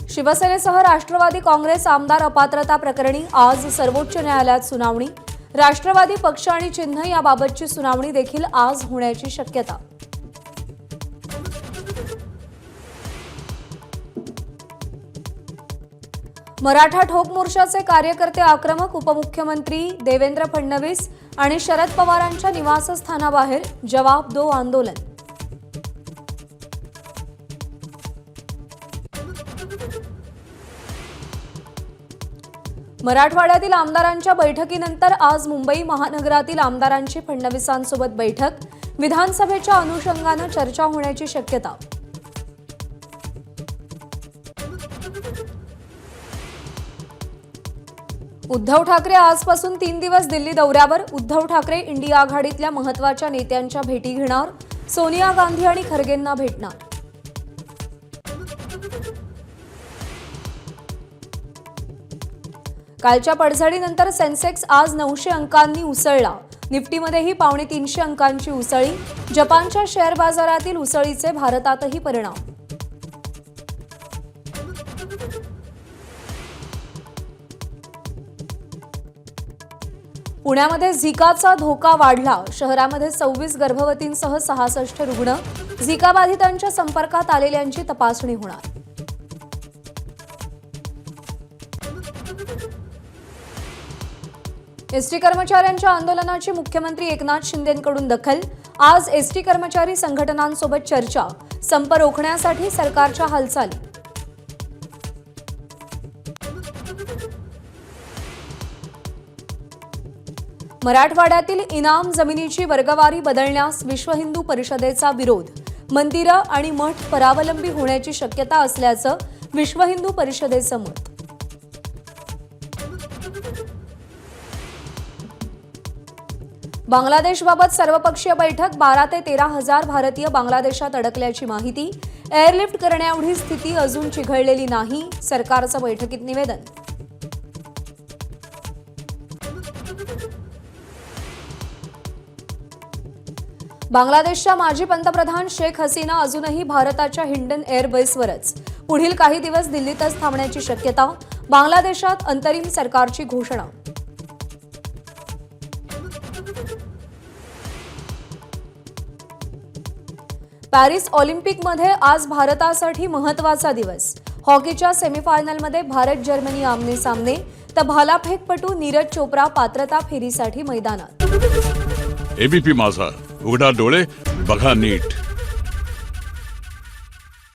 शिवसेनेसह राष्ट्रवादी काँग्रेस आमदार अपात्रता प्रकरणी आज सर्वोच्च न्यायालयात सुनावणी। राष्ट्रवादी पक्ष आणि चिन्ह याबाबतची सुनावणी देखील आज होण्याची शक्यता। मराठा ठोक मोर्चाचे कार्यकर्ते आक्रमक। उपमुख्यमंत्री देवेंद्र फडणवीस आणि शरद पवारांच्या निवासस्थानाबाहेर जवाब दो आंदोलन। मराठवाड्यातील आमदारांच्या बैठकीनंतर आज मुंबई महानगरातील आमदारांची फडणवीसांसोबत बैठक। विधानसभेच्या अनुषंगाने चर्चा होण्याची शक्यता। उद्धव ठाकरे आजपासून 3 दिवस दिल्ली दौऱ्यावर। उद्धव ठाकरे इंडिया आघाडीतल्या महत्त्वाच्या नेत्यांच्या भेटी घेणार। सोनिया गांधी आणि खरगेंना भेटणार। कालच्या पडझडीनंतर सेन्सेक्स आज 900 अंकांनी उसळला। निफ्टीमध्येही 350 अंकांची उसळी। जपानच्या शेअर बाजारातील उसळीचे भारतातही परिणाम। पुण्यामध्ये झिकाचा धोका वाढला। शहरामध्ये 26 गर्भवतींसह 66 रुग्ण। झिका बाधितांच्या संपर्कात आलेल्यांची तपासणी होणार। एसटी कर्मचाऱ्यांच्या आंदोलनाची मुख्यमंत्री एकनाथ शिंदेंकडून दखल। आज एसटी कर्मचारी संघटनांसोबत चर्चा। संप रोखण्यासाठी सरकारच्या हालचाली। मराठवाड्यातील इनाम जमिनीची वर्गवारी बदलण्यास विश्व हिंदू परिषदेचा विरोध। मंदिरं आणि मठ परावलंबी होण्याची शक्यता असल्याचं विश्व हिंदू परिषदेचं मत। बांगलादेशबाबत सर्वपक्षीय बैठक। 12 ते 13 हजार भारतीय बांगलादेशात अडकल्याची माहिती। एअरलिफ्ट करण्याएवढी स्थिती अजून चिघळलेली नाही, सरकारचं बैठकीत निवेदन। बांगलादेशच्या माजी पंतप्रधान शेख हसीना अजूनही भारताच्या हिंडन एअरबेसवरच। पुढील काही दिवस दिल्लीतच थांबण्याची शक्यता। बांगलादेशात अंतरिम सरकारची घोषणा। पॅरिस ऑलिम्पिकमध्ये आज भारतासाठी महत्त्वाचा दिवस। हॉकीच्या सेमीफायनलमध्ये भारत जर्मनी आमने सामने, तर भालाफेकपटू नीरज चोप्रा पात्रता फेरीसाठी मैदानात। एबीपी माझा, उघडा डोळे बघा नीट।